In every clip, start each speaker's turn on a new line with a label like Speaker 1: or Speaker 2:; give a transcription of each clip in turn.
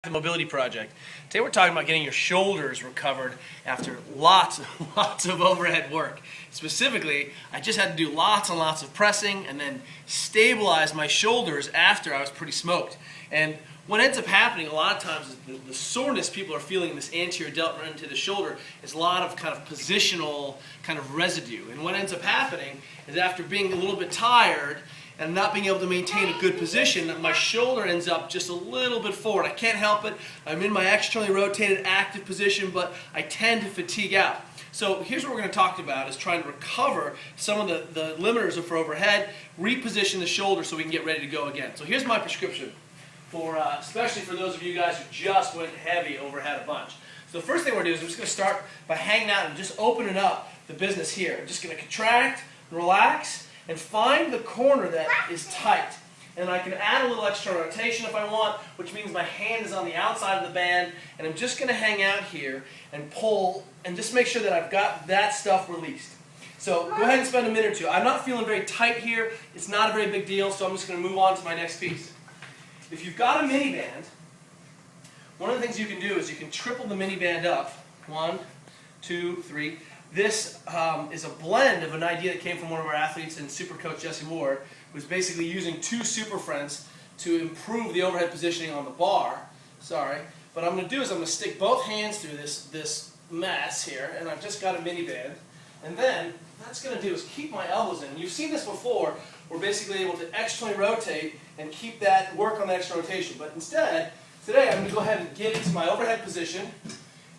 Speaker 1: The mobility project. Today we're talking about getting your shoulders recovered after lots of overhead work. Specifically, I just had to do lots and lots of pressing and then stabilize my shoulders after I was pretty smoked. And what ends up happening a lot of times is the soreness people are feeling in this anterior delt run into the shoulder is a lot of kind of positional kind of residue. And what ends up happening is after being a little bit tired and not being able to maintain a good position, my shoulder ends up just a little bit forward. I can't help it. I'm in my externally rotated active position, but I tend to fatigue out. So here's what we're going to talk about, is trying to recover some of the limiters for overhead, reposition the shoulder so we can get ready to go again. So here's my prescription, for especially for those of you guys who just went heavy overhead a bunch. So the first thing we're going to do is we're just going to start by hanging out and just opening up the business here. I'm just going to contract, relax, and find the corner that is tight. And I can add a little extra rotation if I want, which means my hand is on the outside of the band, and I'm just going to hang out here and pull and just make sure that I've got that stuff released. So go ahead and spend a minute or two. I'm not feeling very tight here. It's not a very big deal, so I'm just going to move on to my next piece. If you've got a mini band, one of the things you can do is you can triple the mini band up. 1, 2, 3. This is a blend of an idea that came from one of our athletes and super coach Jesse Ward, who was basically using 2 super friends to improve the overhead positioning on the bar. Sorry. What I'm going to do is I'm going to stick both hands through this mess here, and I've just got a mini band. And then what that's going to do is keep my elbows in. You've seen this before. We're basically able to externally rotate and keep that, work on the extra rotation. But instead, today I'm going to go ahead and get into my overhead position,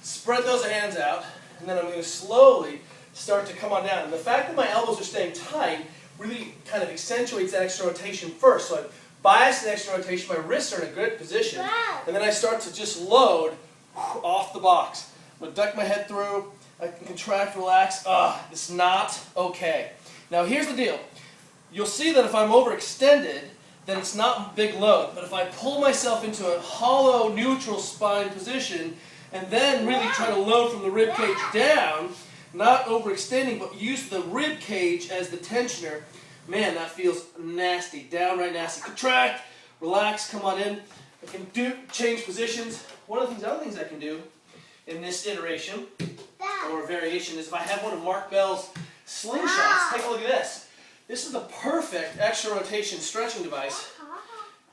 Speaker 1: spread those hands out, and then I'm going to slowly start to come on down. And the fact that my elbows are staying tight really kind of accentuates that extra rotation first. So I bias the extra rotation, my wrists are in a good position, and then I start to just load off the box. I'm going to duck my head through, I can contract, relax. It's not okay. Now here's the deal. You'll see that if I'm overextended, then it's not a big load. But if I pull myself into a hollow, neutral spine position, and then really try to load from the rib cage down, not overextending, but use the rib cage as the tensioner, man, that feels nasty, downright nasty. Contract, relax, come on in. I can change positions. One of the other things I can do in this iteration or variation is if I have one of Mark Bell's slingshots, take a look at this. This is the perfect extra rotation stretching device.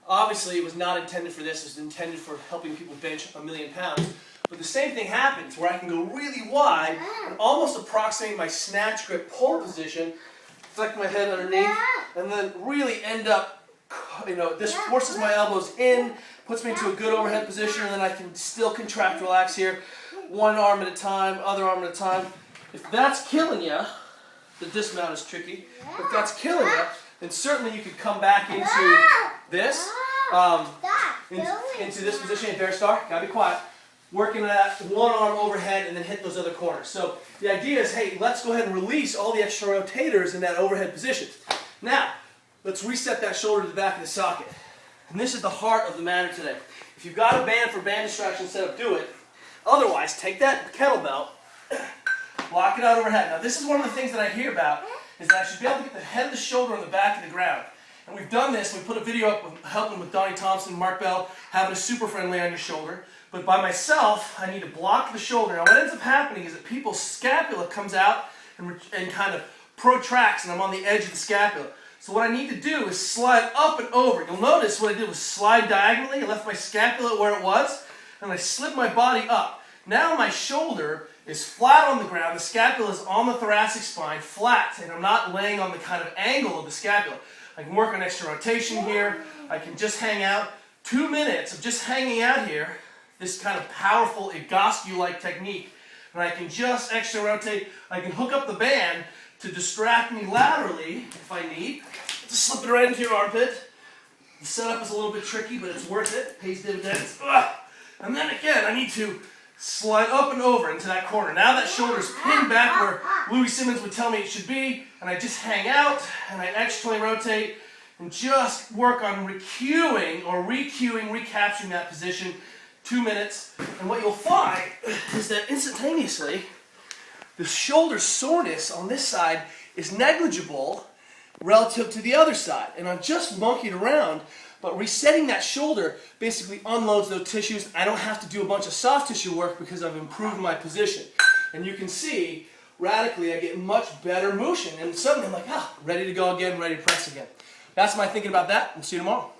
Speaker 1: Obviously, it was not intended for this. It was intended for helping people bench 1,000,000 pounds. But the same thing happens where I can go really wide and almost approximate my snatch grip pull position, flex my head underneath, and then really end up, this forces my elbows in, puts me into a good overhead position, and then I can still contract, relax here, one arm at a time, other arm at a time. If that's killing you, the dismount is tricky. If that's killing you, then certainly you could come back into this, into this position in Bear Star. Gotta be quiet. Working that one arm overhead and then hit those other corners. So the idea is, hey, let's go ahead and release all the extra rotators in that overhead position. Now, let's reset that shoulder to the back of the socket. And this is the heart of the matter today. If you've got a band for band distraction set up, do it. Otherwise, take that kettlebell, lock it out overhead. Now, this is one of the things that I hear about, is that I should be able to get the head of the shoulder on the back of the ground. And we've done this. We put a video up helping with Donnie Thompson, Mark Bell, having a super friend lay on your shoulder. But by myself, I need to block the shoulder. Now what ends up happening is that people's scapula comes out and kind of protracts, and I'm on the edge of the scapula. So what I need to do is slide up and over. You'll notice what I did was slide diagonally. I left my scapula where it was, and I slid my body up. Now my shoulder is flat on the ground. The scapula is on the thoracic spine, flat, and I'm not laying on the kind of angle of the scapula. I can work on extra rotation here. I can just hang out. 2 minutes of just hanging out here, this kind of powerful Egoscue-like technique, and I can just extra rotate. I can hook up the band to distract me laterally if I need. Just slip it right into your armpit. The setup is a little bit tricky, but it's worth it. Pays dividends. And then again, I need to slide up and over into that corner. Now that shoulder's pinned back where Louis Simmons would tell me it should be, and I just hang out, and I externally rotate, and just work on recuing or recapturing that position. 2 minutes, and what you'll find is that instantaneously the shoulder soreness on this side is negligible relative to the other side. And I've just monkeyed around But resetting that shoulder basically unloads those tissues. I don't have to do a bunch of soft tissue work because I've improved my position. And you can see, radically, I get much better motion. And suddenly I'm like, ready to go again, ready to press again. That's my thinking about that. We'll see you tomorrow.